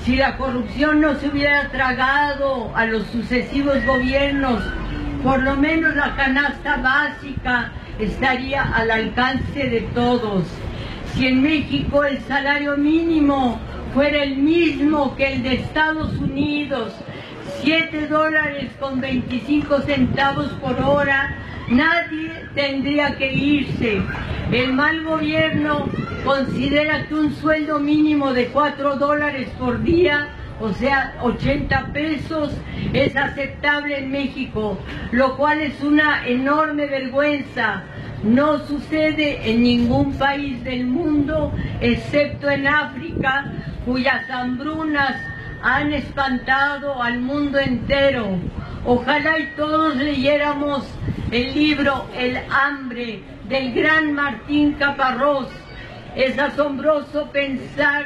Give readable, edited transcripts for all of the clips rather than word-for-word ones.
Si la corrupción no se hubiera tragado a los sucesivos gobiernos, por lo menos la canasta básica estaría al alcance de todos. Si en México el salario mínimo fuera el mismo que el de Estados Unidos, $7.25 por hora, nadie tendría que irse. El mal gobierno considera que un sueldo mínimo de $4 por día, o sea, 80 pesos, es aceptable en México, lo cual es una enorme vergüenza. No sucede en ningún país del mundo, excepto en África, cuyas hambrunas han espantado al mundo entero. Ojalá y todos leyéramos el libro El hambre del gran Martín Caparrós. Es asombroso pensar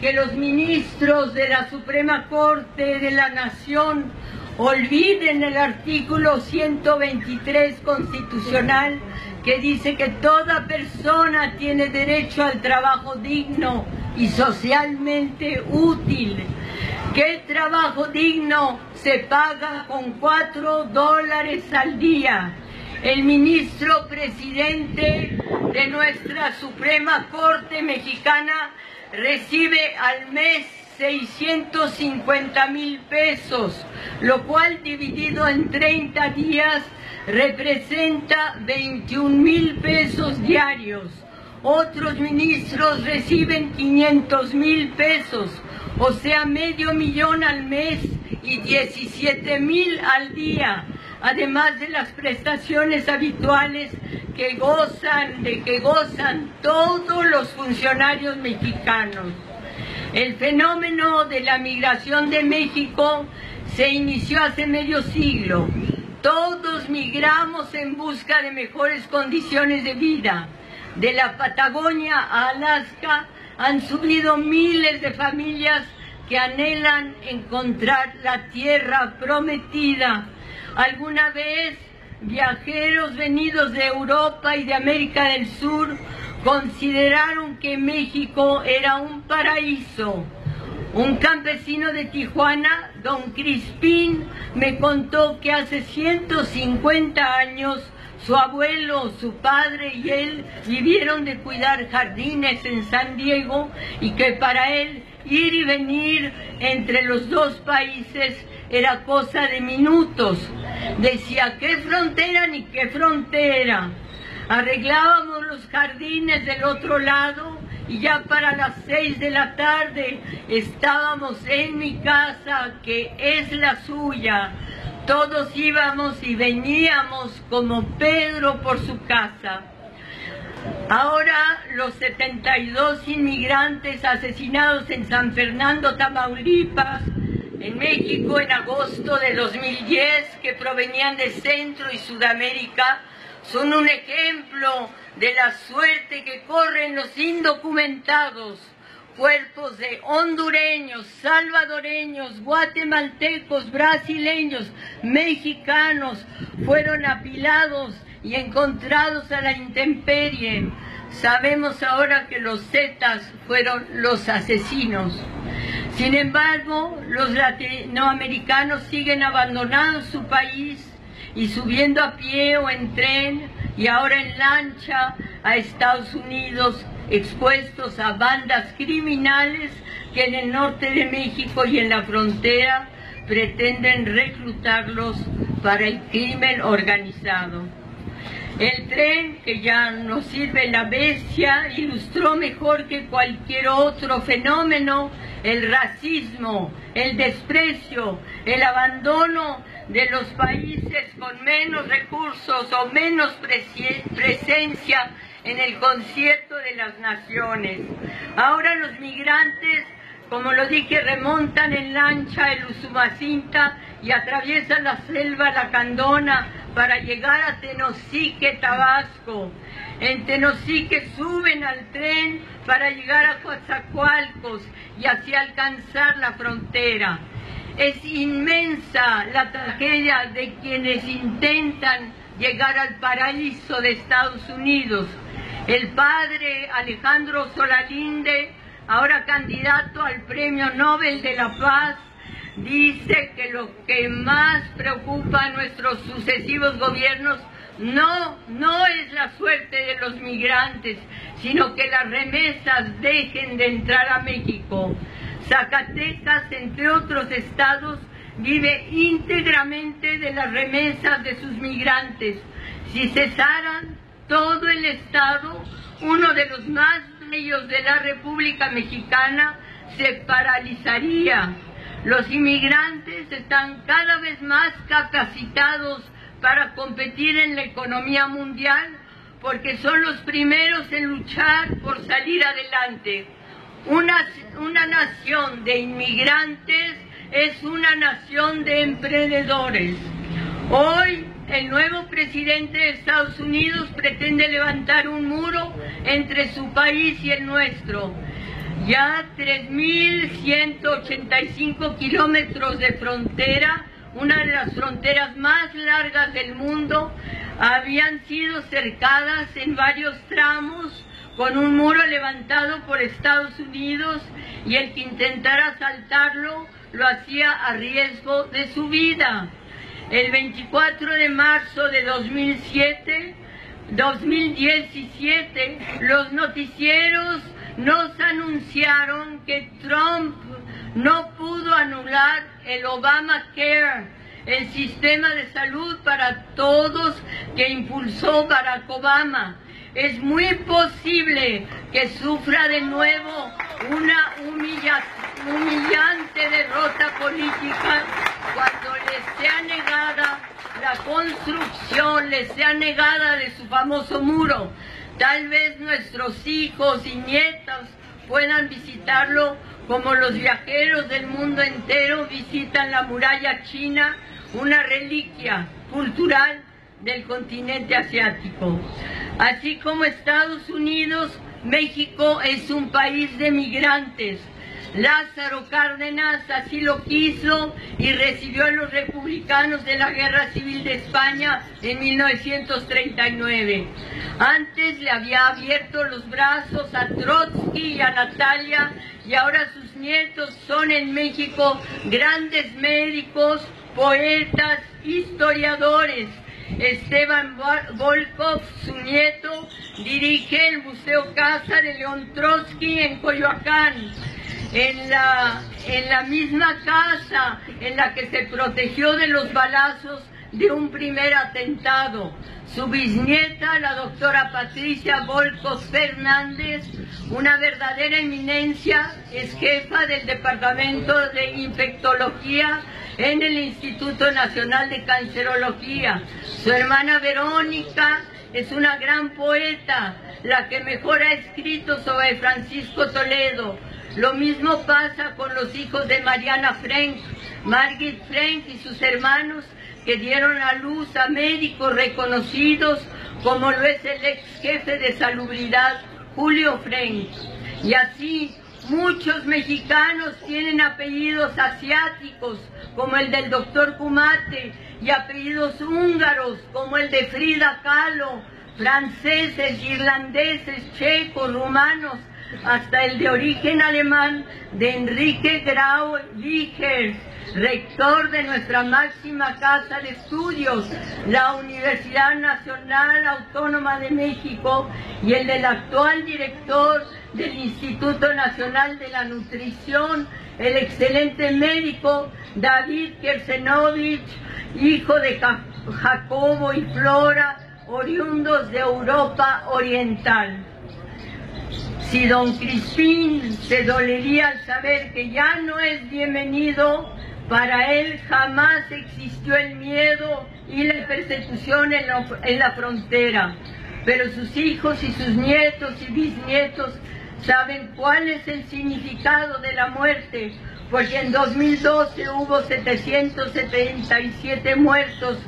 que los ministros de la Suprema Corte de la Nación olviden el artículo 123 constitucional que dice que toda persona tiene derecho al trabajo digno y socialmente útil. Que el trabajo digno se paga con $4 al día. El ministro presidente de nuestra Suprema Corte Mexicana recibe al mes 650,000 pesos, lo cual dividido en 30 días representa 21,000 pesos diarios. Otros ministros reciben 500,000 pesos, o sea, $500,000 al mes y 17,000 al día, además de las prestaciones habituales que gozan todos los funcionarios mexicanos. El fenómeno de la migración de México se inició hace medio siglo. Todos migramos en busca de mejores condiciones de vida. De la Patagonia a Alaska han subido miles de familias que anhelan encontrar la tierra prometida. Alguna vez viajeros venidos de Europa y de América del Sur consideraron que México era un paraíso. Un campesino de Tijuana, don Crispín, me contó que hace 150 años su abuelo, su padre y él vivieron de cuidar jardines en San Diego y que para él ir y venir entre los dos países era cosa de minutos. Decía, ¿qué frontera ni qué frontera? Arreglábamos los jardines del otro lado y ya para las 6 de la tarde estábamos en mi casa, que es la suya. Todos íbamos y veníamos como Pedro por su casa. Ahora los 72 inmigrantes asesinados en San Fernando, Tamaulipas, en México en agosto de 2010, que provenían de Centro y Sudamérica, son un ejemplo de la suerte que corren los indocumentados. Cuerpos de hondureños, salvadoreños, guatemaltecos, brasileños, mexicanos fueron apilados y encontrados a la intemperie. Sabemos ahora que los Zetas fueron los asesinos. Sin embargo, los latinoamericanos siguen abandonando su país y subiendo a pie o en tren y ahora en lancha a Estados Unidos, expuestos a bandas criminales que en el norte de México y en la frontera pretenden reclutarlos para el crimen organizado. El tren, que ya nos sirve la bestia, ilustró mejor que cualquier otro fenómeno el racismo, el desprecio, el abandono de los países con menos recursos o menos presencia en el concierto de las naciones. Ahora los migrantes, como lo dije, remontan en lancha el Usumacinta y atraviesan la selva lacandona para llegar a Tenosique, Tabasco. En Tenosique suben al tren para llegar a Coatzacoalcos y así alcanzar la frontera. Es inmensa la tragedia de quienes intentan llegar al paraíso de Estados Unidos. El padre Alejandro Solalinde ahora candidato al Premio Nobel de la Paz, dice que lo que más preocupa a nuestros sucesivos gobiernos no es la suerte de los migrantes, sino que las remesas dejen de entrar a México. Zacatecas, entre otros estados, vive íntegramente de las remesas de sus migrantes. Si cesaran todo el estado, uno de los más bellos de la República Mexicana, se paralizaría. Los inmigrantes están cada vez más capacitados para competir en la economía mundial porque son los primeros en luchar por salir adelante. Una nación de inmigrantes es una nación de emprendedores. Hoy el nuevo presidente de Estados Unidos pretende levantar un muro entre su país y el nuestro. Ya 3.185 kilómetros de frontera, una de las fronteras más largas del mundo, habían sido cercadas en varios tramos con un muro levantado por Estados Unidos, y el que intentara saltarlo lo hacía a riesgo de su vida. El 24 de marzo de 2017, los noticieros nos anunciaron que Trump no pudo anular el Obamacare, el sistema de salud para todos que impulsó Barack Obama. Es muy posible que sufra de nuevo una humillante derrota política cuando le sea negada la construcción, le sea negada de su famoso muro. Tal vez nuestros hijos y nietos puedan visitarlo como los viajeros del mundo entero visitan la muralla china, una reliquia cultural del continente asiático. Así como Estados Unidos, México es un país de migrantes. Lázaro Cárdenas así lo quiso y recibió a los republicanos de la Guerra Civil de España en 1939. Antes le había abierto los brazos a Trotsky y a Natalia, y ahora sus nietos son en México grandes médicos, poetas, historiadores. Esteban Volkov, su nieto, dirige el Museo Casa de León Trotsky en Coyoacán. En la misma casa en la que se protegió de los balazos de un primer atentado. Su bisnieta, la doctora Patricia Volkov Fernández, una verdadera eminencia, es jefa del Departamento de Infectología en el Instituto Nacional de Cancerología. Su hermana Verónica es una gran poeta, la que mejor ha escrito sobre Francisco Toledo. Lo mismo pasa con los hijos de Mariana Frank, Margit Frank y sus hermanos, que dieron a luz a médicos reconocidos, como lo es el ex jefe de salubridad, Julio Frank. Y así, muchos mexicanos tienen apellidos asiáticos, como el del doctor Kumate, y apellidos húngaros, como el de Frida Kahlo, franceses, irlandeses, checos, rumanos, hasta el de origen alemán de Enrique Grau Wichers, rector de nuestra máxima casa de estudios, la Universidad Nacional Autónoma de México, y el del actual director del Instituto Nacional de la Nutrición, el excelente médico David Kersenovich, hijo de Jacobo y Flora, oriundos de Europa Oriental. Si don Crispín se dolería al saber que ya no es bienvenido, para él jamás existió el miedo y la persecución en la frontera. Pero sus hijos y sus nietos y bisnietos saben cuál es el significado de la muerte, porque en 2012 hubo 777 muertos,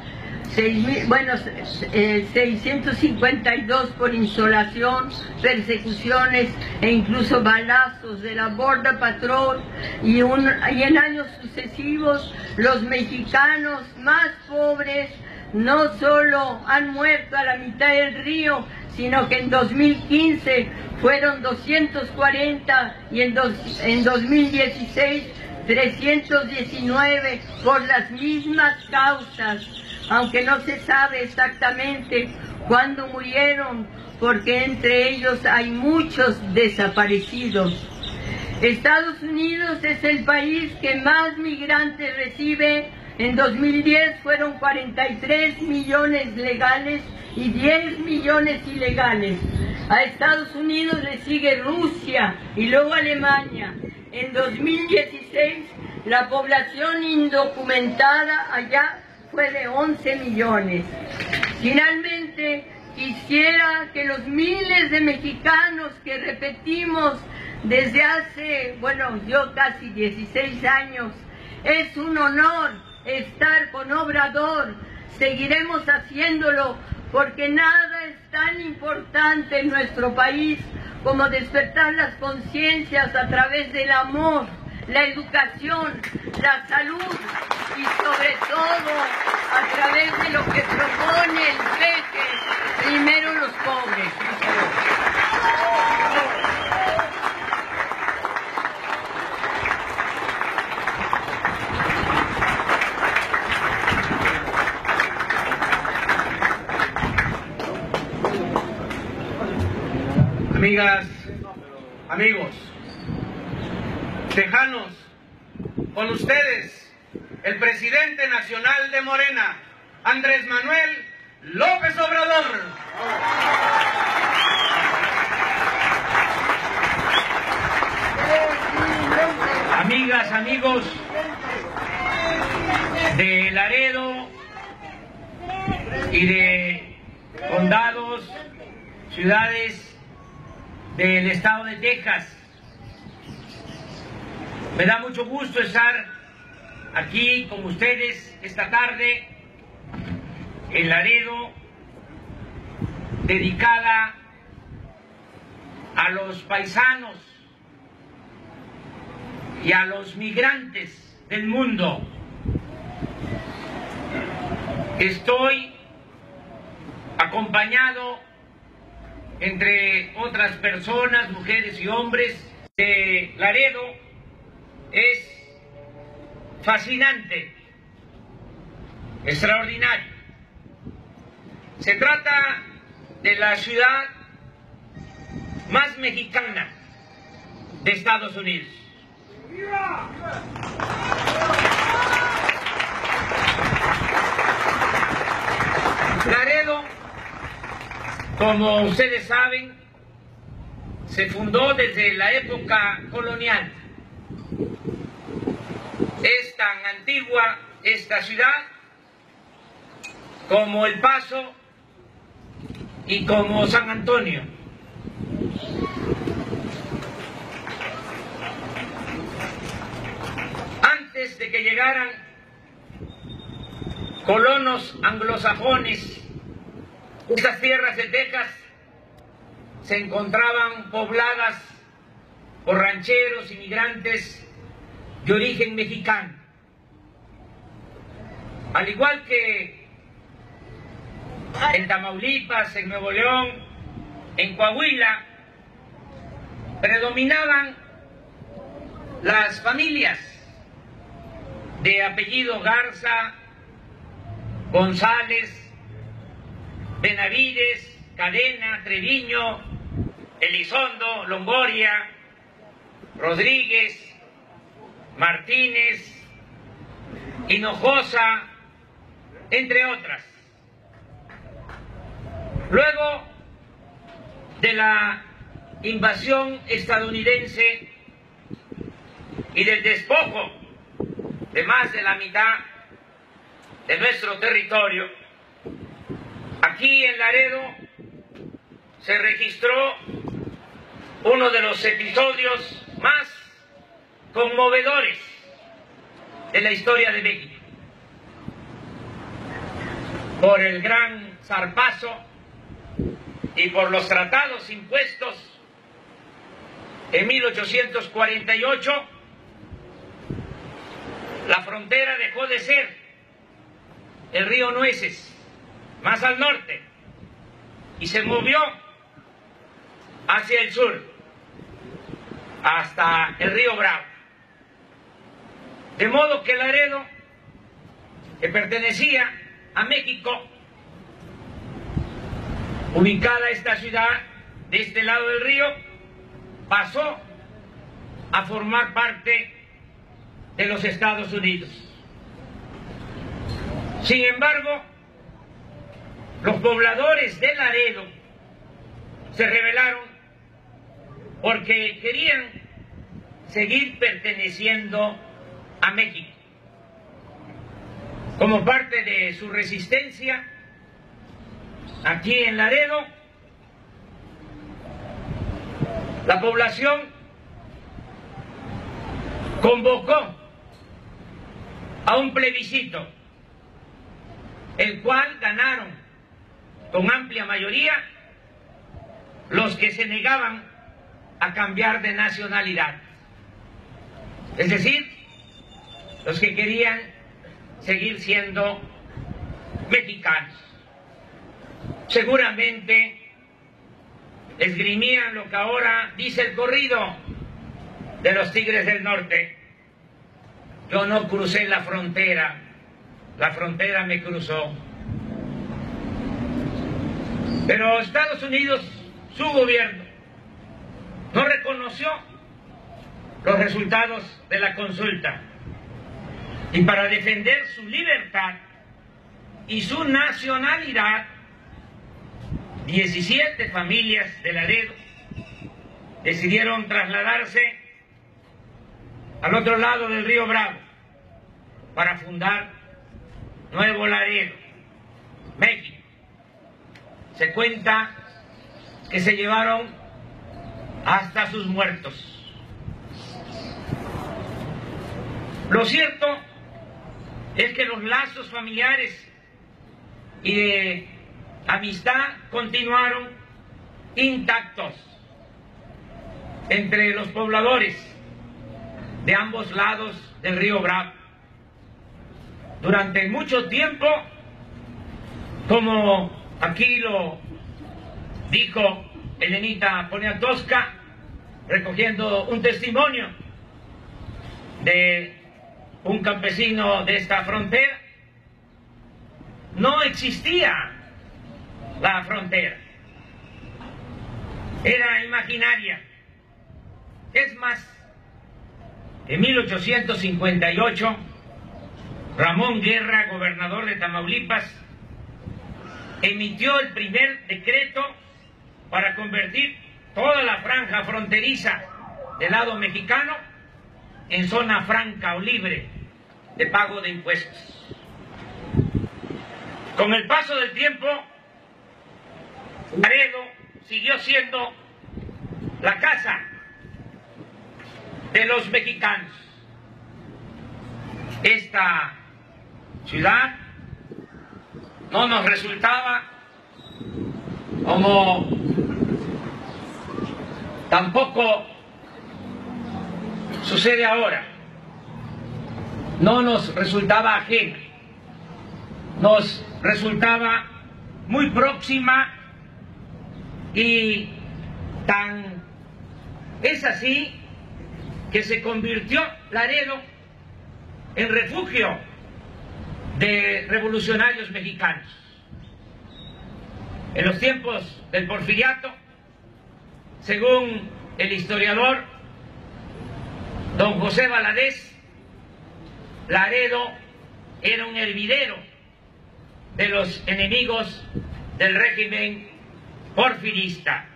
652 por insolación, persecuciones e incluso balazos de la Border Patrol, y en años sucesivos los mexicanos más pobres no solo han muerto a la mitad del río, sino que en 2015 fueron 240 y en 2016 319 por las mismas causas, aunque no se sabe exactamente cuándo murieron, porque entre ellos hay muchos desaparecidos. Estados Unidos es el país que más migrantes recibe. En 2010 fueron 43 millones legales y 10 millones ilegales. A Estados Unidos le sigue Rusia y luego Alemania. En 2016 la población indocumentada allá fue de 11 millones. Finalmente, quisiera que los miles de mexicanos que repetimos desde hace, yo casi 16 años, es un honor estar con Obrador, seguiremos haciéndolo porque nada es tan importante en nuestro país como despertar las conciencias a través del amor, la educación, la salud y sobre todo a través de lo que propone el PEC, primero los pobres. Amigas, amigos, tejanos, con ustedes, el presidente nacional de Morena, Andrés Manuel López Obrador. Amigas, amigos de Laredo y de condados, ciudades del estado de Texas. Me da mucho gusto estar aquí con ustedes esta tarde en Laredo, dedicada a los paisanos y a los migrantes del mundo. Estoy acompañado, entre otras personas, mujeres y hombres, de Laredo. Es fascinante, extraordinario. Se trata de la ciudad más mexicana de Estados Unidos. Laredo, como ustedes saben, se fundó desde la época colonial. Es tan antigua esta ciudad como El Paso y como San Antonio. Antes de que llegaran colonos anglosajones, estas tierras de Texas se encontraban pobladas por rancheros, inmigrantes de origen mexicano. Al igual que en Tamaulipas, en Nuevo León, en Coahuila, predominaban las familias de apellido Garza, González, Benavides, Cadena, Treviño, Elizondo, Longoria, Rodríguez, Martínez, Hinojosa, entre otras. Luego de la invasión estadounidense y del despojo de más de la mitad de nuestro territorio, aquí en Laredo se registró uno de los episodios más conmovedores de la historia de México. Por el gran zarpazo y por los tratados impuestos en 1848, la frontera dejó de ser el río Nueces, más al norte, y se movió hacia el sur, hasta el río Bravo. De modo que Laredo, que pertenecía a México, ubicada esta ciudad de este lado del río, pasó a formar parte de los Estados Unidos. Sin embargo, los pobladores de Laredo se rebelaron porque querían seguir perteneciendo a México. Como parte de su resistencia, aquí en Laredo, la población convocó a un plebiscito, el cual ganaron con amplia mayoría los que se negaban a cambiar de nacionalidad. Es decir, los que querían seguir siendo mexicanos. Seguramente esgrimían lo que ahora dice el corrido de los Tigres del Norte: yo no crucé la frontera me cruzó. Pero Estados Unidos, su gobierno, no reconoció los resultados de la consulta, y para defender su libertad y su nacionalidad, 17 familias de Laredo decidieron trasladarse al otro lado del río Bravo para fundar Nuevo Laredo, México. Se cuenta que se llevaron hasta sus muertos. Lo cierto es que los lazos familiares y de amistad continuaron intactos entre los pobladores de ambos lados del río Bravo. Durante mucho tiempo, como aquí lo dijo Elenita Poniatowska, recogiendo un testimonio de un campesino de esta frontera, no existía la frontera, era imaginaria. Es más, en 1858, Ramón Guerra, gobernador de Tamaulipas, emitió el primer decreto para convertir toda la franja fronteriza del lado mexicano en zona franca o libre de pago de impuestos. Con el paso del tiempo, Laredo siguió siendo la casa de los mexicanos. Esta ciudad no nos resultaba, como tampoco sucede ahora, no nos resultaba ajena, nos resultaba muy próxima, y tan es así que se convirtió Laredo en refugio de revolucionarios mexicanos. En los tiempos del Porfiriato, según el historiador don José Valadez, Laredo era un hervidero de los enemigos del régimen porfirista.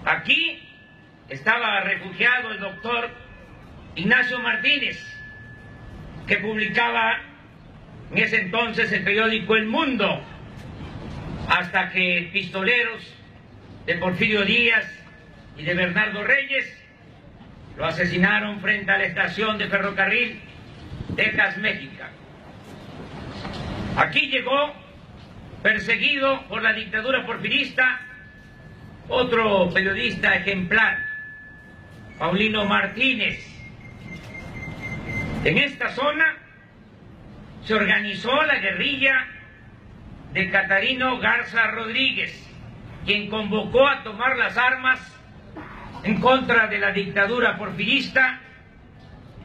Aquí estaba refugiado el doctor Ignacio Martínez, que publicaba en ese entonces el periódico El Mundo, hasta que pistoleros de Porfirio Díaz y de Bernardo Reyes lo asesinaron frente a la estación de ferrocarril Texas, México. Aquí llegó, perseguido por la dictadura porfirista, otro periodista ejemplar, Paulino Martínez. En esta zona se organizó la guerrilla de Catarino Garza Rodríguez, quien convocó a tomar las armas en contra de la dictadura porfirista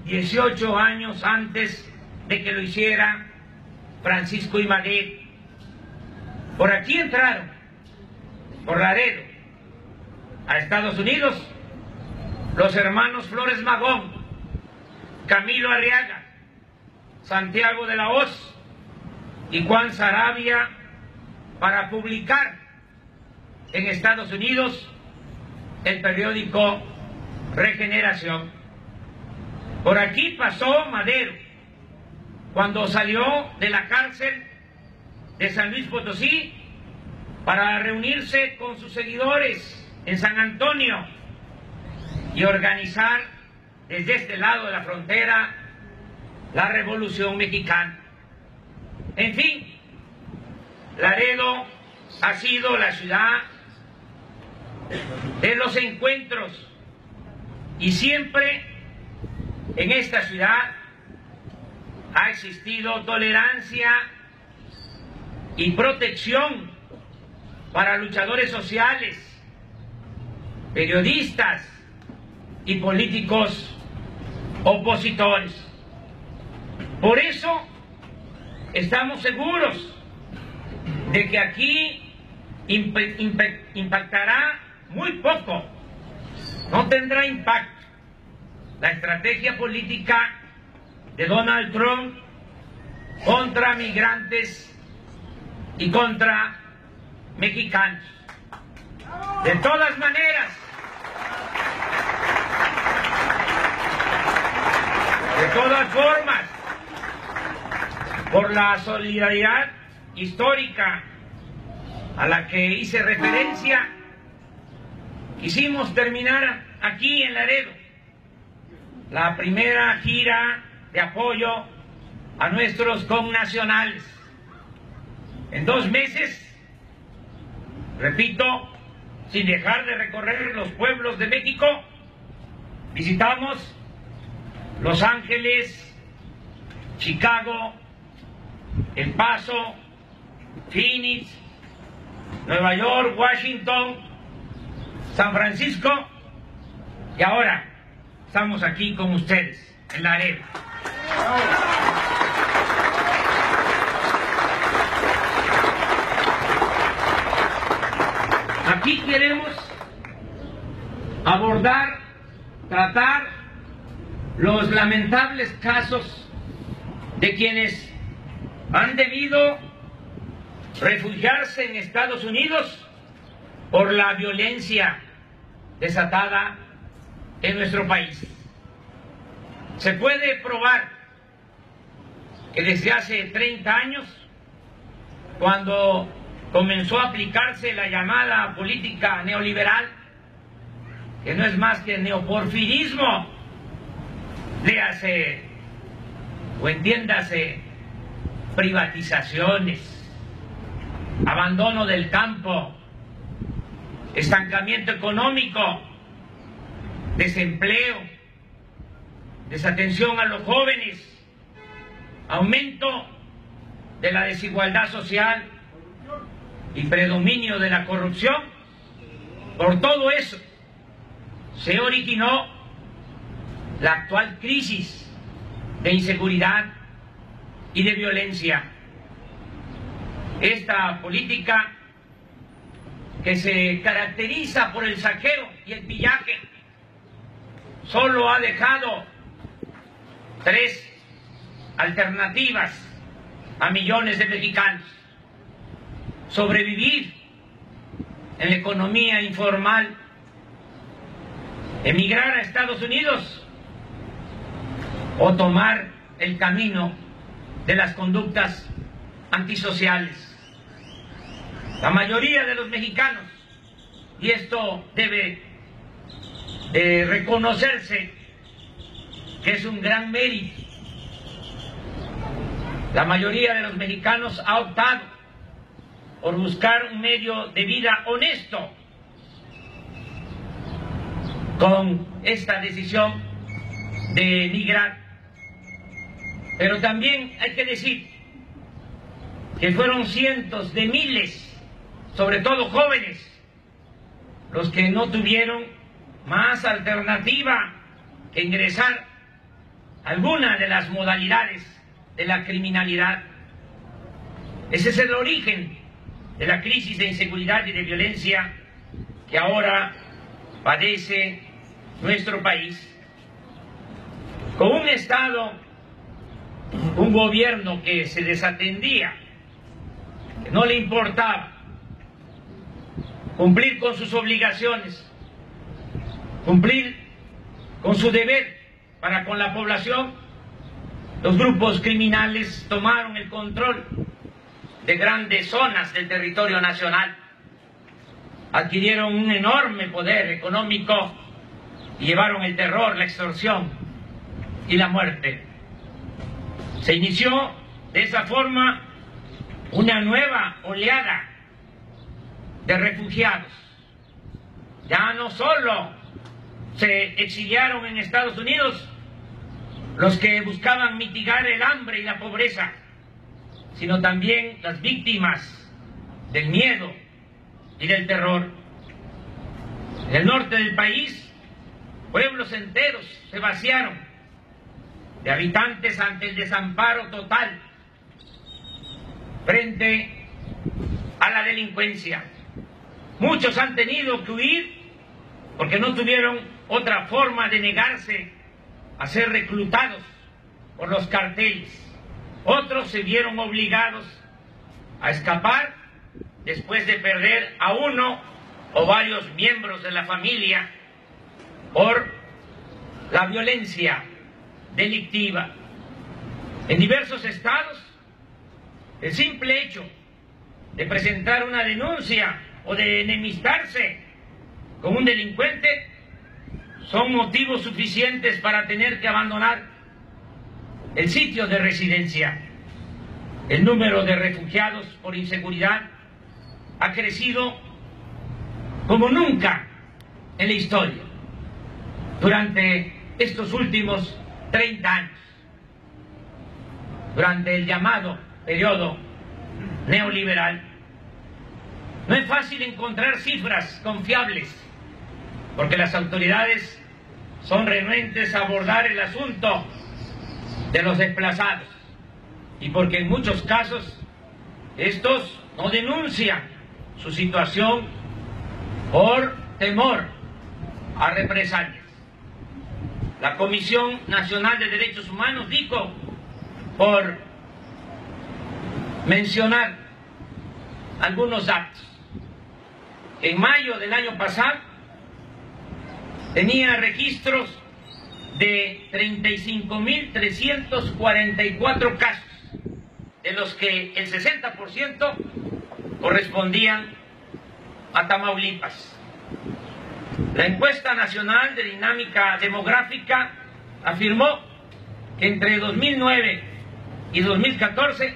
18 años antes de que lo hiciera Francisco I. Madero. Por aquí entraron, por Laredo, a Estados Unidos, los hermanos Flores Magón, Camilo Arriaga, Santiago de la Hoz y Juan Saravia para publicar en Estados Unidos el periódico Regeneración. Por aquí pasó Madero cuando salió de la cárcel de San Luis Potosí para reunirse con sus seguidores en San Antonio y organizar desde este lado de la frontera la Revolución Mexicana. En fin, Laredo ha sido la ciudad de los encuentros y siempre en esta ciudad ha existido tolerancia y protección para luchadores sociales, periodistas y políticos opositores. Por eso estamos seguros de que aquí impactará muy poco, no tendrá impacto la estrategia política de Donald Trump contra migrantes y contra mexicanos. De todas maneras, de todas formas, por la solidaridad histórica a la que hice referencia, quisimos terminar aquí en Laredo la primera gira de apoyo a nuestros connacionales. En 2 meses, repito, sin dejar de recorrer los pueblos de México, visitamos Los Ángeles, Chicago, El Paso, Phoenix, Nueva York, Washington, San Francisco y ahora estamos aquí con ustedes en Laredo. Aquí queremos abordar, tratar los lamentables casos de quienes han debido refugiarse en Estados Unidos por la violencia desatada en nuestro país. Se puede probar que desde hace 30 años, cuando comenzó a aplicarse la llamada política neoliberal, que no es más que neoporfirismo, léase o entiéndase privatizaciones, abandono del campo, estancamiento económico, desempleo, desatención a los jóvenes, aumento de la desigualdad social y predominio de la corrupción. Por todo eso se originó la actual crisis de inseguridad y de violencia. Esta política, que se caracteriza por el saqueo y el pillaje, solo ha dejado 3 alternativas a millones de mexicanos: sobrevivir en la economía informal, emigrar a Estados Unidos o tomar el camino de las conductas antisociales. La mayoría de los mexicanos, y esto debe de reconocerse que es un gran mérito, la mayoría de los mexicanos ha optado por buscar un medio de vida honesto con esta decisión de emigrar. Pero también hay que decir que fueron cientos de miles, sobre todo jóvenes, los que no tuvieron más alternativa que ingresar a alguna de las modalidades de la criminalidad. Ese es el origen de la crisis de inseguridad y de violencia que ahora padece nuestro país, con un Estado, un gobierno que se desatendía, que no le importaba cumplir con sus obligaciones, cumplir con su deber para con la población. Los grupos criminales tomaron el control de grandes zonas del territorio nacional, adquirieron un enorme poder económico y llevaron el terror, la extorsión y la muerte. Se inició de esa forma una nueva oleada de refugiados. Ya no solo se exiliaron en Estados Unidos los que buscaban mitigar el hambre y la pobreza, sino también las víctimas del miedo y del terror. En el norte del país, pueblos enteros se vaciaron de habitantes ante el desamparo total frente a la delincuencia. Muchos han tenido que huir porque no tuvieron otra forma de negarse a ser reclutados por los carteles. Otros se vieron obligados a escapar después de perder a uno o varios miembros de la familia por la violencia delictiva. En diversos estados, el simple hecho de presentar una denuncia o de enemistarse con un delincuente son motivos suficientes para tener que abandonar el sitio de residencia. El número de refugiados por inseguridad ha crecido como nunca en la historia durante estos últimos 30 años, durante el llamado periodo neoliberal. No es fácil encontrar cifras confiables porque las autoridades son renuentes a abordar el asunto de los desplazados y porque en muchos casos estos no denuncian su situación por temor a represalias. La Comisión Nacional de Derechos Humanos dijo, por mencionar algunos datos, en mayo del año pasado tenía registros de 35.344 casos, de los que el 60% correspondían a Tamaulipas. La encuesta nacional de dinámica demográfica afirmó que entre 2009 y 2014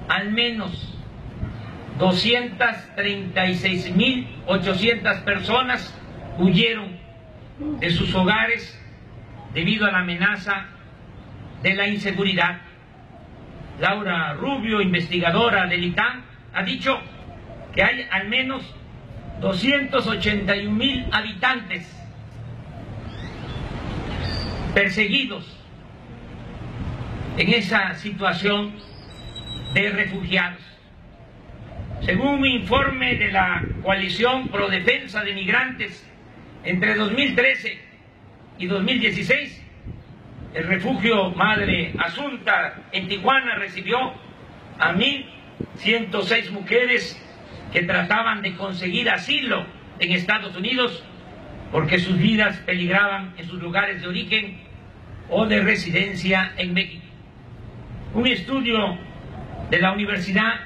al menos 236.800 personas huyeron de sus hogares debido a la amenaza de la inseguridad. Laura Rubio, investigadora del ITAM, ha dicho que hay al menos 281.000 habitantes perseguidos en esa situación de refugiados. Según un informe de la Coalición Pro Defensa de Migrantes, entre 2013 y 2016, el refugio Madre Asunta en Tijuana recibió a 1.106 mujeres que trataban de conseguir asilo en Estados Unidos porque sus vidas peligraban en sus lugares de origen o de residencia en México. Un estudio de la Universidad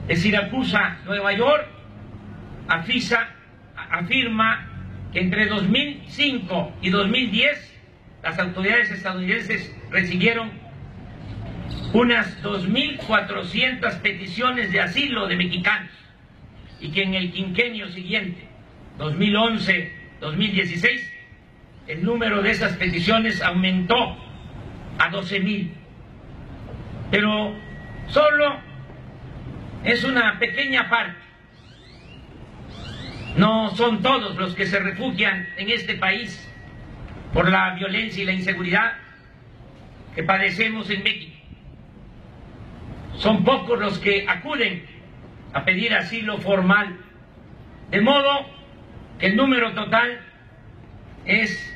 de Siracusa, Nueva York, afirma que entre 2005 y 2010 las autoridades estadounidenses recibieron unas 2.400 peticiones de asilo de mexicanos y que en el quinquenio siguiente, 2011-2016, el número de esas peticiones aumentó a 12.000. Pero solo es una pequeña parte No son todos los que se refugian en este país por la violencia y la inseguridad que padecemos en México. Son pocos los que acuden a pedir asilo formal, de modo que el número total es,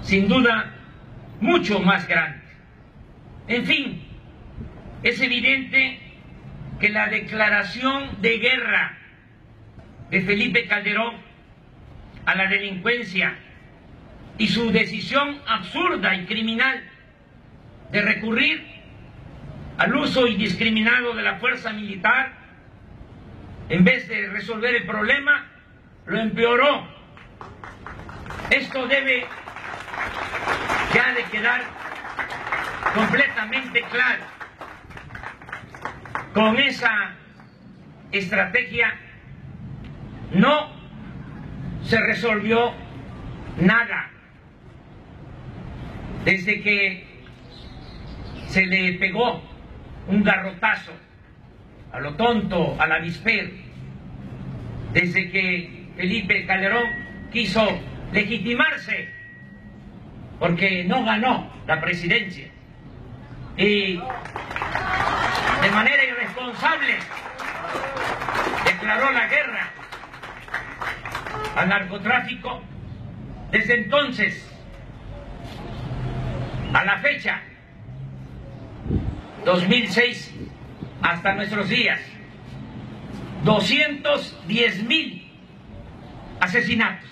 sin duda, mucho más grande. En fin, es evidente que la declaración de guerra de Felipe Calderón a la delincuencia y su decisión absurda y criminal de recurrir al uso indiscriminado de la fuerza militar, en vez de resolver el problema, lo empeoró. Esto debe ya de quedar completamente claro. Con esa estrategia no se resolvió nada. Desde que se le pegó un garrotazo a lo tonto, al avispero, desde que Felipe Calderón quiso legitimarse porque no ganó la presidencia y de manera irresponsable declaró la guerra al narcotráfico. Desde entonces a la fecha, 2006 hasta nuestros días, 210,000 asesinatos.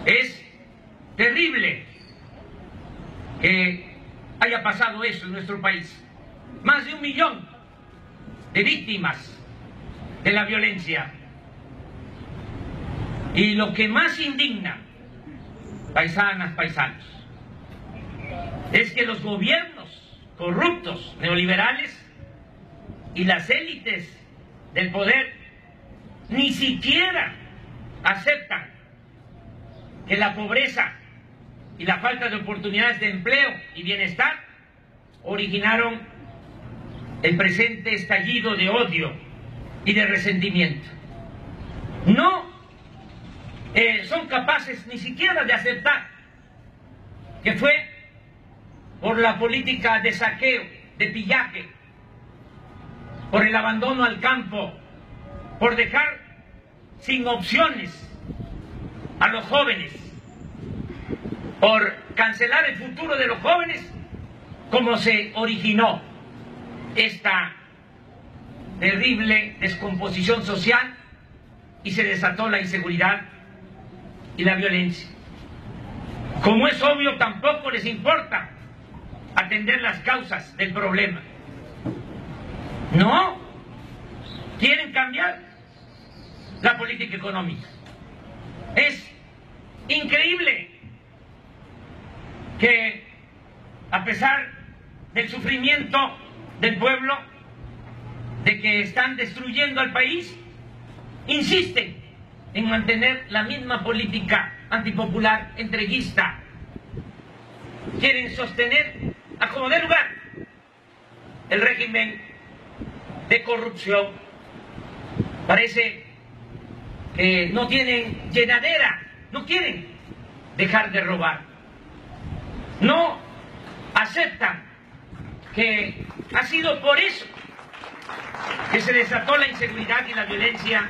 Es terrible que haya pasado eso en nuestro país. Más de 1 millón de víctimas de la violencia. Y lo que más indigna, paisanas, paisanos, es que los gobiernos corruptos, neoliberales y las élites del poder ni siquiera aceptan que la pobreza y la falta de oportunidades de empleo y bienestar originaron el presente estallido de odio y de resentimiento. No son capaces ni siquiera de aceptar que fue por la política de saqueo, de pillaje, por el abandono al campo, por dejar sin opciones a los jóvenes, por cancelar el futuro de los jóvenes, como se originó esta terrible descomposición social y se desató la inseguridad y la violencia. Como es obvio, tampoco les importa atender las causas del problema. No, quieren cambiar la política económica. Es increíble que, a pesar del sufrimiento del pueblo, de que están destruyendo al país, insisten en mantener la misma política antipopular, entreguista. Quieren sostener, a como dé lugar, el régimen de corrupción. Parece que no tienen llenadera, no quieren dejar de robar. No aceptan que ha sido por eso que se desató la inseguridad y la violencia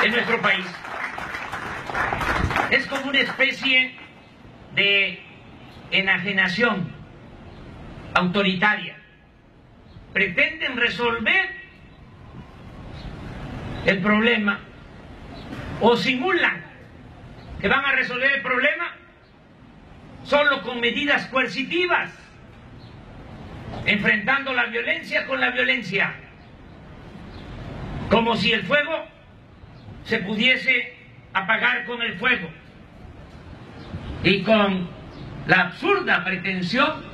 en nuestro país. Es como una especie de enajenación autoritaria. Pretenden resolver el problema o simulan que van a resolver el problema solo con medidas coercitivas, enfrentando la violencia con la violencia, como si el fuego se pudiese apagar con el fuego, y con la absurda pretensión,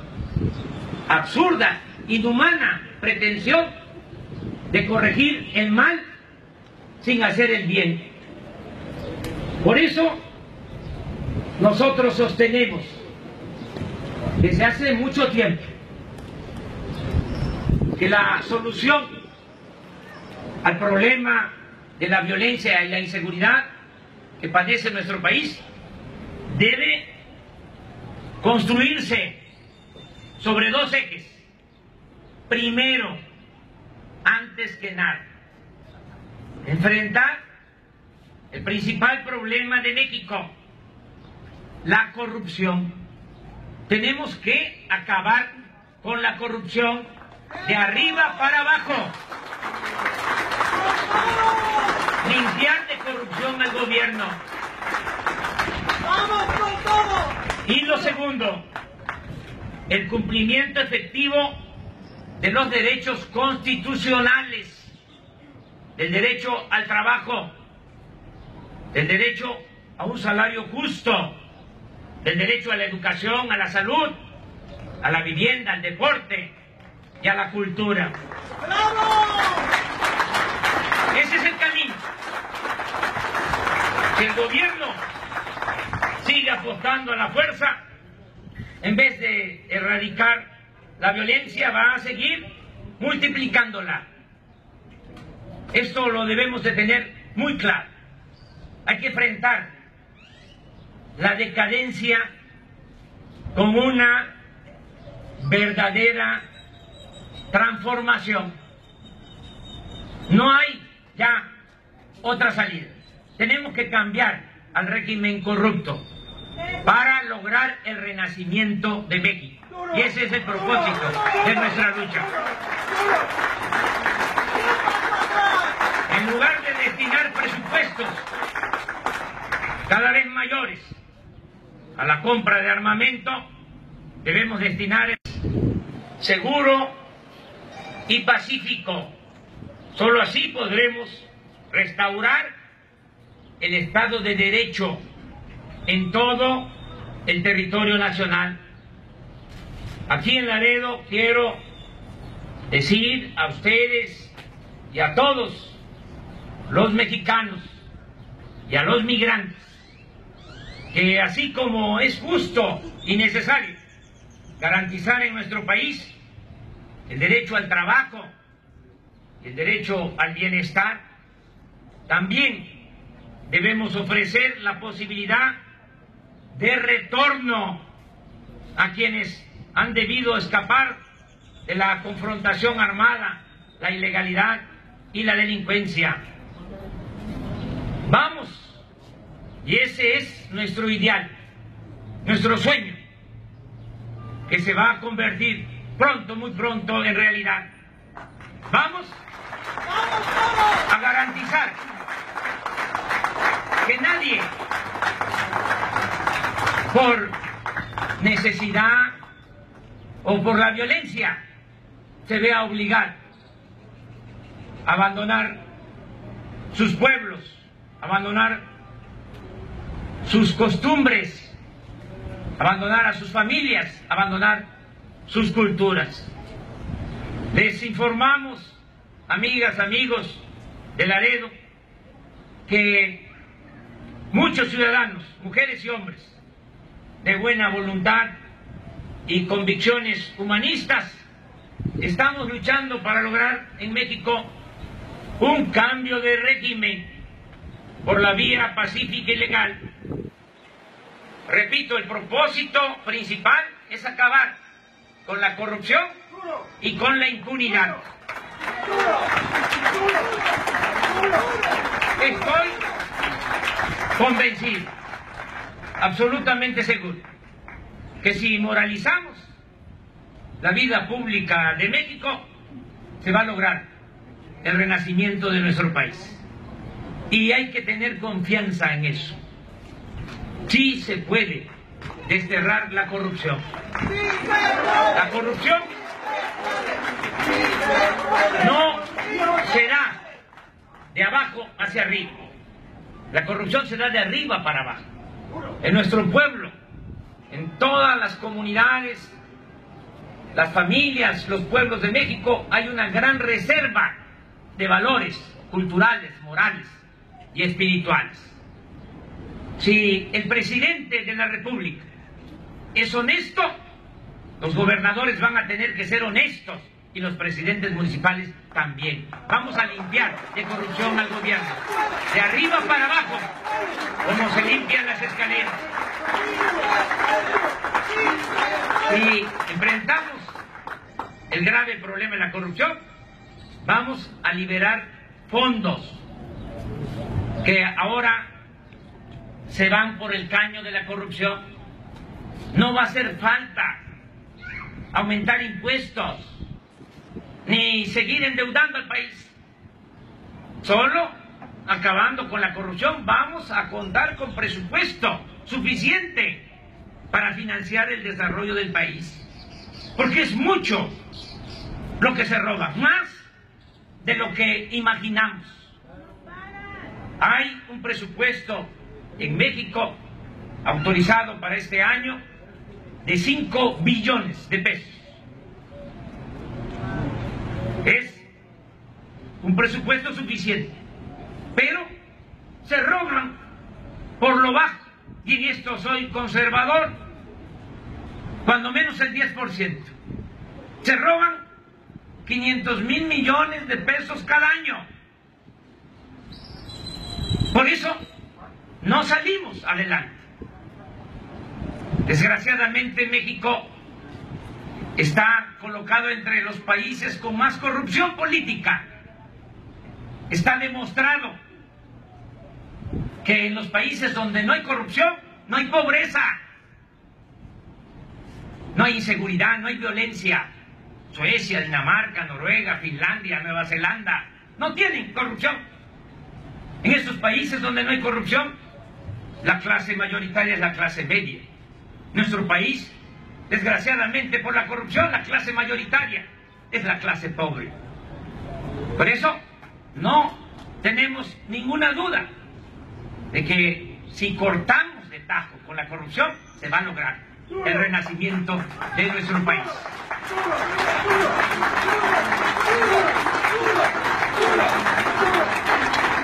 absurda, inhumana pretensión de corregir el mal sin hacer el bien. Por eso nosotros sostenemos desde hace mucho tiempo que la solución al problema de la violencia y la inseguridad que padece nuestro país debe construirse sobre dos ejes. Primero, antes que nada, enfrentar el principal problema de México, la corrupción. Tenemos que acabar con la corrupción de arriba para abajo. Limpiar de corrupción al gobierno. ¡Vamos con todo! Y lo segundo, el cumplimiento efectivo de los derechos constitucionales, del derecho al trabajo, del derecho a un salario justo, del derecho a la educación, a la salud, a la vivienda, al deporte y a la cultura. ¡Bravo! Ese es el camino. Si el gobierno sigue apostando a la fuerza, en vez de erradicar la violencia, va a seguir multiplicándola. Esto lo debemos de tener muy claro. Hay que enfrentar la decadencia con una verdadera transformación. No hay ya otra salida. Tenemos que cambiar al régimen corrupto para lograr el renacimiento de México. Y ese es el propósito de nuestra lucha. En lugar de destinar presupuestos cada vez mayores a la compra de armamento, debemos destinar seguro y pacífico. Solo así podremos restaurar el Estado de Derecho en todo el territorio nacional. Aquí en Laredo quiero decir a ustedes y a todos los mexicanos y a los migrantes que así como es justo y necesario garantizar en nuestro país el derecho al trabajo, el derecho al bienestar, también debemos ofrecer la posibilidad de retorno a quienes han debido escapar de la confrontación armada, la ilegalidad y la delincuencia. Vamos, y ese es nuestro ideal, nuestro sueño, que se va a convertir pronto, muy pronto, en realidad. Vamos a garantizar que nadie, por necesidad o por la violencia, se vea obligado a abandonar sus pueblos, abandonar sus costumbres, abandonar a sus familias, abandonar sus culturas. Les informamos, amigas, amigos de Laredo, que muchos ciudadanos, mujeres y hombres, de buena voluntad y convicciones humanistas, estamos luchando para lograr en México un cambio de régimen por la vía pacífica y legal. Repito, el propósito principal es acabar con la corrupción y con la impunidad. Estoy convencido, absolutamente seguro, que si moralizamos la vida pública de México, se va a lograr el renacimiento de nuestro país. Y hay que tener confianza en eso. Sí se puede desterrar la corrupción. La corrupción no será de abajo hacia arriba. La corrupción será de arriba para abajo. En nuestro pueblo, en todas las comunidades, las familias, los pueblos de México, hay una gran reserva de valores culturales, morales y espirituales. Si el presidente de la República es honesto, los gobernadores van a tener que ser honestos y los presidentes municipales también. Vamos a limpiar de corrupción al gobierno, de arriba para abajo, como se limpian las escaleras. Si enfrentamos el grave problema de la corrupción, vamos a liberar fondos que ahora se van por el caño de la corrupción. No va a hacer falta aumentar impuestos ni seguir endeudando al país. Solo acabando con la corrupción vamos a contar con presupuesto suficiente para financiar el desarrollo del país. Porque es mucho lo que se roba, más de lo que imaginamos. Hay un presupuesto en México autorizado para este año de 5 billones de pesos. Es un presupuesto suficiente, pero se roban por lo bajo, y en esto soy conservador, cuando menos el 10%. Se roban 500,000 millones de pesos cada año. Por eso no salimos adelante. Desgraciadamente México está colocado entre los países con más corrupción política. Está demostrado que en los países donde no hay corrupción, no hay pobreza, no hay inseguridad, no hay violencia. Suecia, Dinamarca, Noruega, Finlandia, Nueva Zelanda no tienen corrupción. En estos países donde no hay corrupción, la clase mayoritaria es la clase media. Nuestro país, desgraciadamente por la corrupción, la clase mayoritaria es la clase pobre. Por eso no tenemos ninguna duda de que si cortamos de tajo con la corrupción, se va a lograr el renacimiento de nuestro país.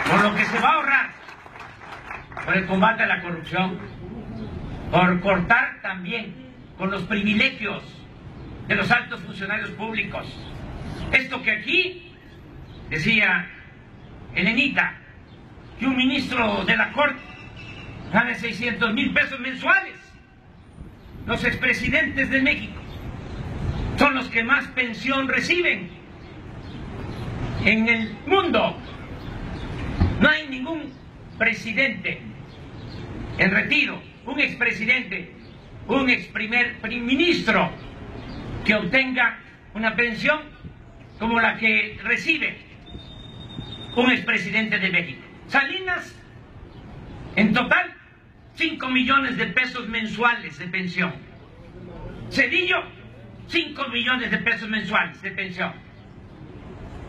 Por lo que se va a ahorrar por el combate a la corrupción, por cortar también con los privilegios de los altos funcionarios públicos. Esto que aquí decía Elenita, que un ministro de la Corte gane 600,000 pesos mensuales. Los expresidentes de México son los que más pensión reciben en el mundo. No hay ningún presidente en retiro, un expresidente, un ex primer ministro que obtenga una pensión como la que recibe un expresidente de México. Salinas, en total, 5 millones de pesos mensuales de pensión. Cedillo, 5 millones de pesos mensuales de pensión.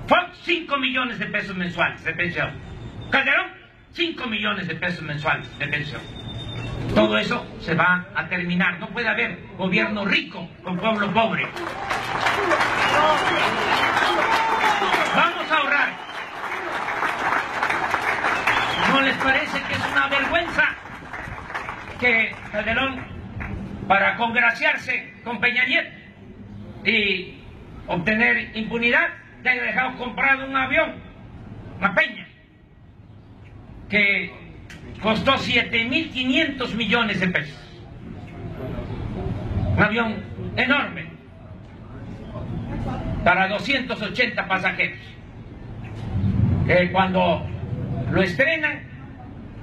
Fox, 5 millones de pesos mensuales de pensión. Calderón, 5 millones de pesos mensuales de pensión. Todo eso se va a terminar. No puede haber gobierno rico con pueblo pobre. Vamos a ahorrar. ¿No les parece que es una vergüenza que Calderón, para congraciarse con Peña Nieto y obtener impunidad, le haya dejado comprado un avión, una Peña, que costó 7.500 millones de pesos? Un avión enorme para 280 pasajeros, que cuando lo estrenan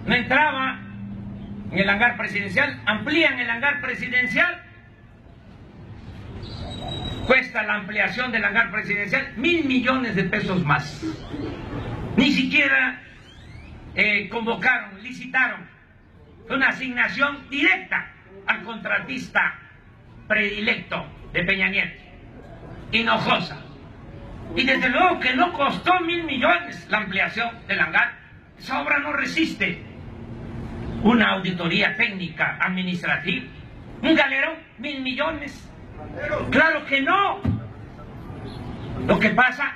no entraba en el hangar presidencial, amplían el hangar presidencial, cuesta la ampliación del hangar presidencial 1.000 millones de pesos más. Ni siquiera convocaron, licitaron, una asignación directa al contratista predilecto de Peña Nieto, Hinojosa. Y desde luego que no costó 1.000 millones la ampliación del hangar. Esa obra no resiste una auditoría técnica administrativa. Un galerón, 1.000 millones. Claro que no. Lo que pasa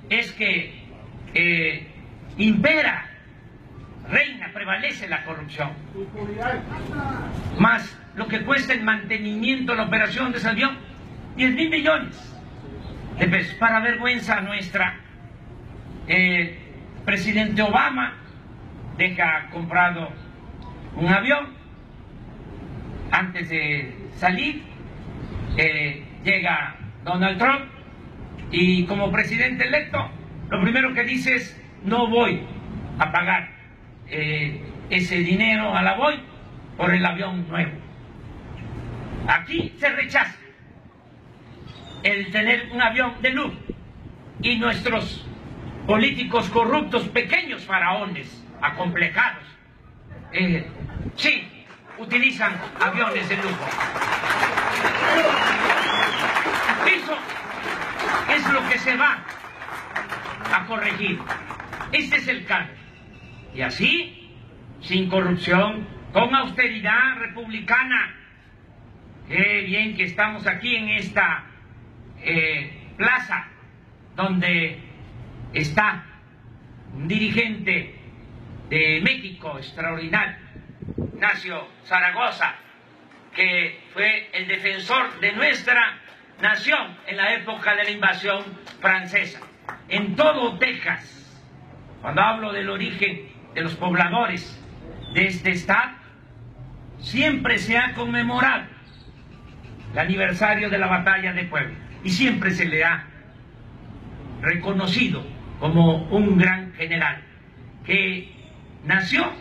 es que impera, reina, prevalece la corrupción. Más lo que cuesta el mantenimiento, la operación de ese avión, 10.000 millones. de pesos. Para vergüenza nuestra, el presidente Obama deja comprado un avión. Antes de salir, llega Donald Trump y como presidente electo, lo primero que dice es: no voy a pagar ese dinero a la BOI por el avión nuevo. Aquí se rechaza el tener un avión de lujo y nuestros políticos corruptos, pequeños faraones acomplejados, sí, utilizan aviones de lujo. Eso es lo que se va a corregir. Este es el cambio. Y así, sin corrupción, con austeridad republicana. Qué bien que estamos aquí en esta plaza donde está un dirigente de México extraordinario, Ignacio Zaragoza, que fue el defensor de nuestra nación en la época de la invasión francesa. En todo Texas, cuando hablo del origen de los pobladores de este estado, siempre se ha conmemorado el aniversario de la batalla de Puebla y siempre se le ha reconocido como un gran general que nació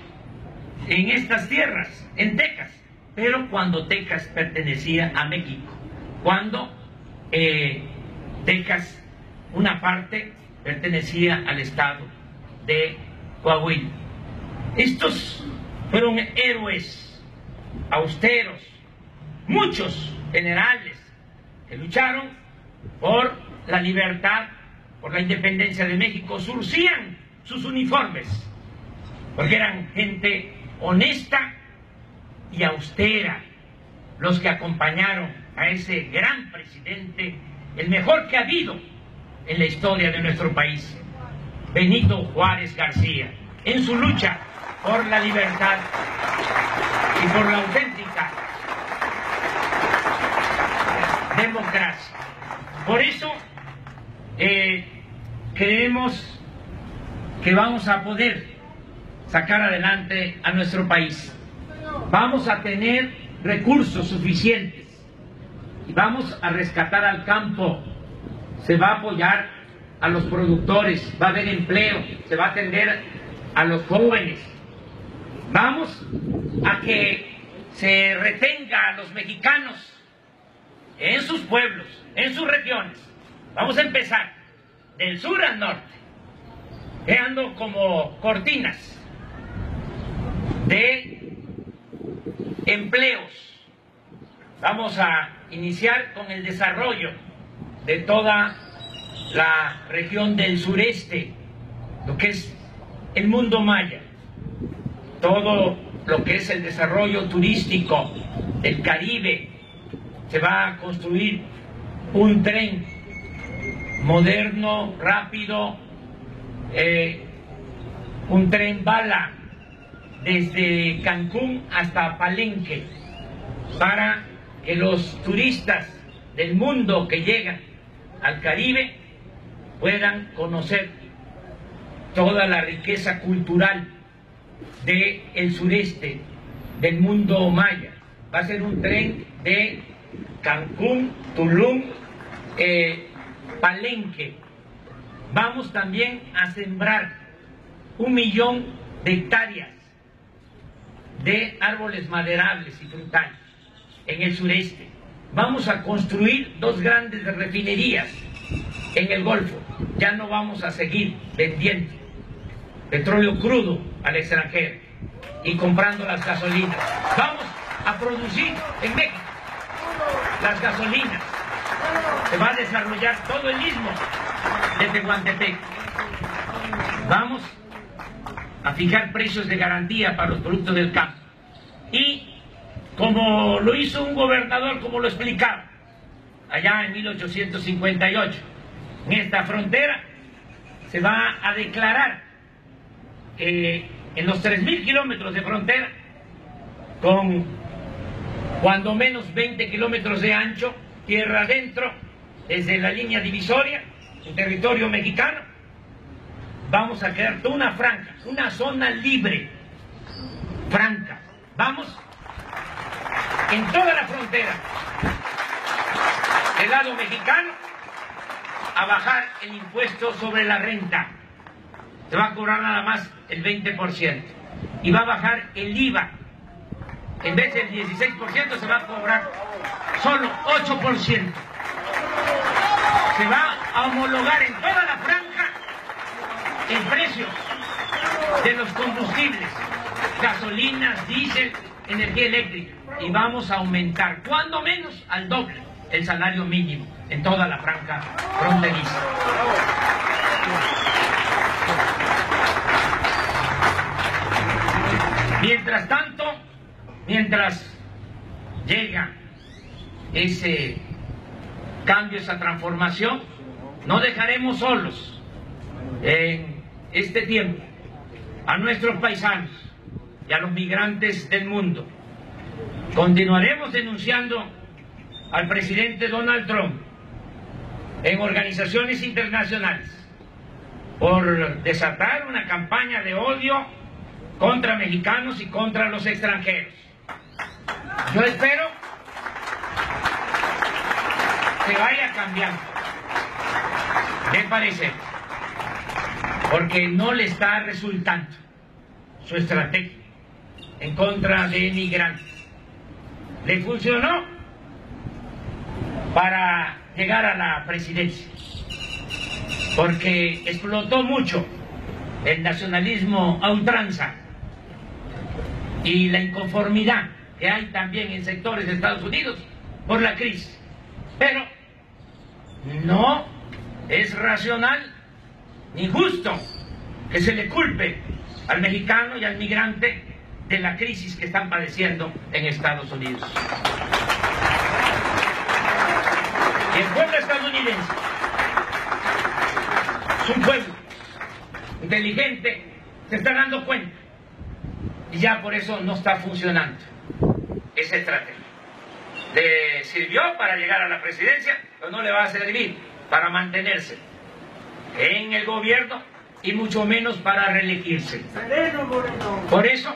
en estas tierras, en Texas, pero cuando Texas pertenecía a México, cuando Texas, una parte, pertenecía al estado de Coahuila. Estos fueron héroes austeros, muchos generales que lucharon por la libertad, por la independencia de México, surcían sus uniformes, porque eran gente honesta y austera los que acompañaron a ese gran presidente, el mejor que ha habido en la historia de nuestro país, Benito Juárez García, en su lucha por la libertad y por la auténtica democracia. Por eso creemos que vamos a poder sacar adelante a nuestro país. Vamos a tener recursos suficientes y vamos a rescatar al campo. Se va a apoyar a los productores, va a haber empleo, se va a atender a los jóvenes. Vamos a que se retenga a los mexicanos en sus pueblos, en sus regiones. Vamos a empezar del sur al norte, creando como cortinas de empleos. Vamos a iniciar con el desarrollo de toda la región del sureste, lo que es el mundo maya, todo lo que es el desarrollo turístico del Caribe. Se va a construir un tren moderno, rápido, un tren bala desde Cancún hasta Palenque, para que los turistas del mundo que llegan al Caribe puedan conocer toda la riqueza cultural del sureste, del mundo maya. Va a ser un tren de Cancún, Tulum, Palenque. Vamos también a sembrar 1 millón de hectáreas de árboles maderables y frutales en el sureste. Vamos a construir 2 grandes refinerías en el Golfo. Ya no vamos a seguir vendiendo petróleo crudo al extranjero y comprando las gasolinas. Vamos a producir en México las gasolinas. Se va a desarrollar todo el istmo de Tehuantepec. Vamos a fijar precios de garantía para los productos del campo. Y como lo hizo un gobernador, como lo explicaba, allá en 1858, en esta frontera se va a declarar en los 3.000 kilómetros de frontera, con cuando menos 20 kilómetros de ancho, tierra adentro, desde la línea divisoria, en territorio mexicano, vamos a crear toda una franja, una zona libre, franca. Vamos en toda la frontera del lado mexicano a bajar el impuesto sobre la renta. Se va a cobrar nada más el 20% y va a bajar el IVA. En vez del 16% se va a cobrar solo 8%. Se va a homologar en toda la franja el precio de los combustibles, gasolinas, diésel, energía eléctrica, y vamos a aumentar, cuando menos, al doble el salario mínimo en toda la franja fronteriza. Mientras tanto, mientras llega ese cambio, esa transformación, no dejaremos solos en este tiempo a nuestros paisanos y a los migrantes del mundo. Continuaremos denunciando al presidente Donald Trump en organizaciones internacionales por desatar una campaña de odio contra mexicanos y contra los extranjeros. Yo espero que vaya cambiando de parecer, porque no le está resultando su estrategia en contra de migrantes. Le funcionó para llegar a la presidencia, porque explotó mucho el nacionalismo a ultranza y la inconformidad que hay también en sectores de Estados Unidos por la crisis. Pero no es racional ni justo que se le culpe al mexicano y al migrante de la crisis que están padeciendo en Estados Unidos. Y el pueblo estadounidense es un pueblo inteligente, se está dando cuenta, y ya por eso no está funcionando esa estrategia. Le sirvió para llegar a la presidencia, pero no le va a servir para mantenerse en el gobierno y mucho menos para reelegirse. Por eso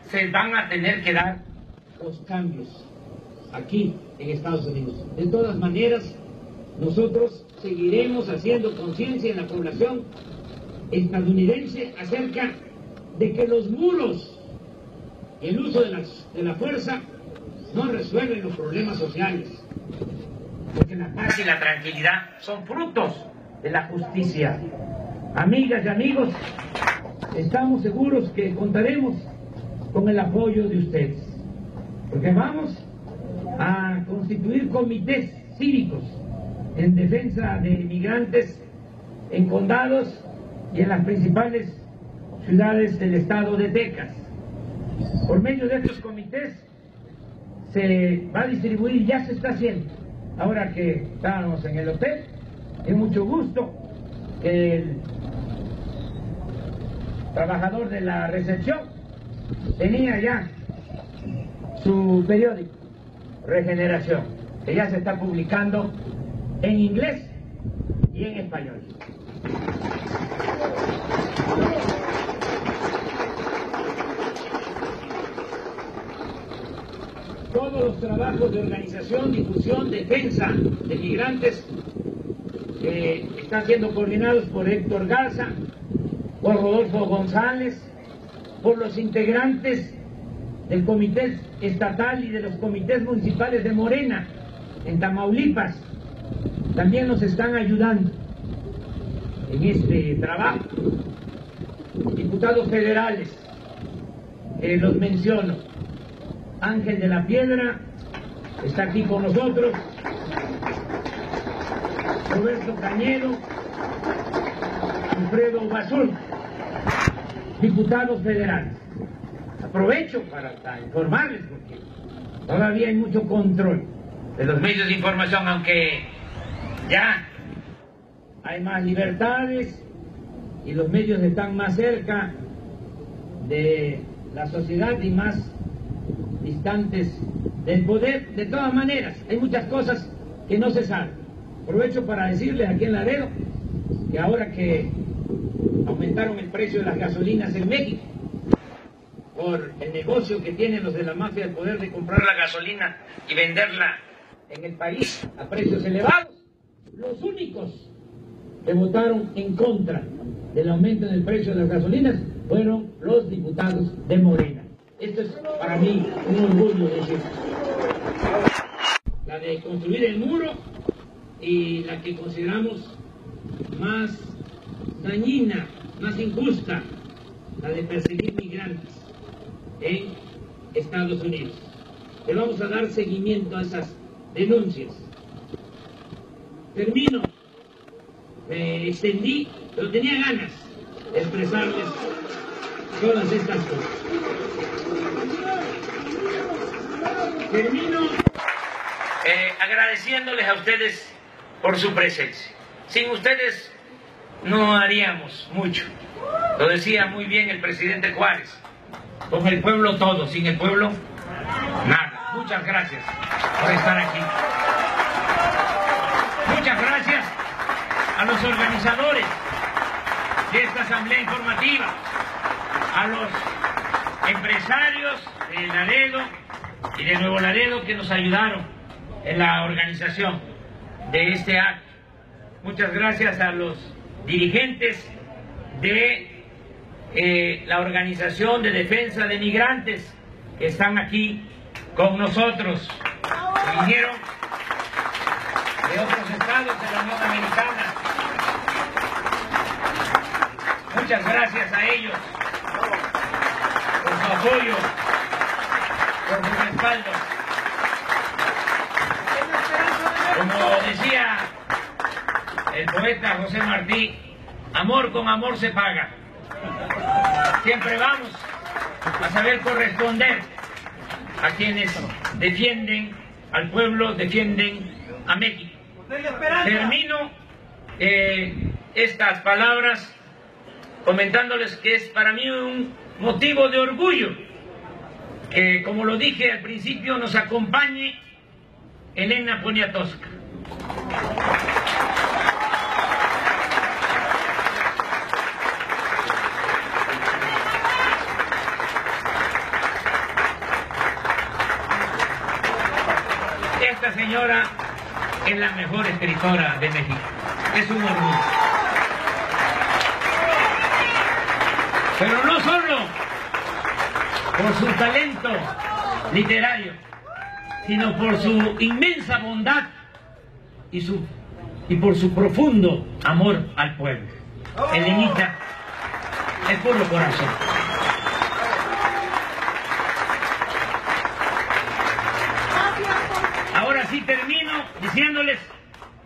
se van a tener que dar los cambios aquí en Estados Unidos. De todas maneras, nosotros seguiremos haciendo conciencia en la población estadounidense acerca de que los muros y el uso de la fuerza no resuelven los problemas sociales, porque la paz y la tranquilidad son frutos de la justicia. Amigas y amigos, estamos seguros que contaremos con el apoyo de ustedes, porque vamos a constituir comités cívicos en defensa de inmigrantes en condados y en las principales ciudades del estado de Texas. Por medio de estos comités se va a distribuir, ya se está haciendo, ahora que estábamos en el hotel, es mucho gusto que el trabajador de la recepción tenía ya su periódico Regeneración, que ya se está publicando en inglés y en español. Todos los trabajos de organización, difusión, defensa de migrantes están siendo coordinados por Héctor Garza, por Rodolfo González, por los integrantes del Comité Estatal y de los comités municipales de Morena en Tamaulipas. También nos están ayudando en este trabajo. Diputados federales, los menciono: Ángel de la Piedra está aquí con nosotros, Roberto Cañero, Alfredo Bazul, diputados federales. Aprovecho para informarles, porque todavía hay mucho control de los medios de información, aunque ya hay más libertades y los medios están más cerca de la sociedad y más distantes del poder. De todas maneras, hay muchas cosas que no se saben. Aprovecho para decirles aquí en Laredo que ahora que aumentaron el precio de las gasolinas en México, por el negocio que tienen los de la mafia, el poder de comprar la gasolina y venderla en el país a precios elevados, los únicos que votaron en contra del aumento en el precio de las gasolinas fueron los diputados de Morena. Esto es para mí un orgullo decir. La de construir el muro y la que consideramos más dañina, más injusta, la de perseguir migrantes en Estados Unidos. Le vamos a dar seguimiento a esas denuncias. Termino. Me extendí, pero tenía ganas de expresarles todas estas cosas. Termino agradeciéndoles a ustedes por su presencia. Sin ustedes no haríamos mucho. Lo decía muy bien el presidente Juárez. Con el pueblo todo, sin el pueblo nada. Muchas gracias por estar aquí. Muchas gracias a los organizadores de esta asamblea informativa, a los empresarios de Laredo y de Nuevo Laredo que nos ayudaron en la organización de este acto. Muchas gracias a los dirigentes de la Organización de Defensa de Migrantes que están aquí con nosotros. Vinieron de otros estados de la Unión Americana. Muchas gracias a ellos por su apoyo, por su respaldo. Como decía el poeta José Martí, amor con amor se paga. Siempre vamos a saber corresponder a quienes defienden al pueblo, defienden a México. Termino estas palabras comentándoles que es para mí un motivo de orgullo que, como lo dije al principio, nos acompañe Elena Poniatowska. Esta señora es la mejor escritora de México. Es un orgullo. Pero no solo por su talento literario, sino por su inmensa bondad y por su profundo amor al pueblo. Elenita es puro corazón. Ahora sí termino diciéndoles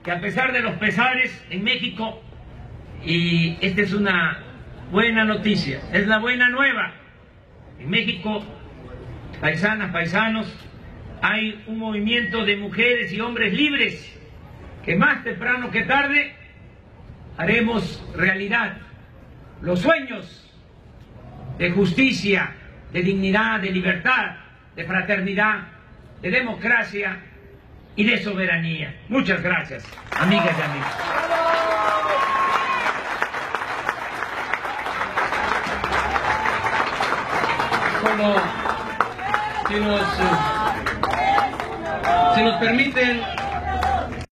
que a pesar de los pesares en México, y esta es una buena noticia, es la buena nueva, en México, paisanas, paisanos, hay un movimiento de mujeres y hombres libres que más temprano que tarde haremos realidad los sueños de justicia, de dignidad, de libertad, de fraternidad, de democracia y de soberanía. Muchas gracias, amigas y amigos. Solo, si nos permiten,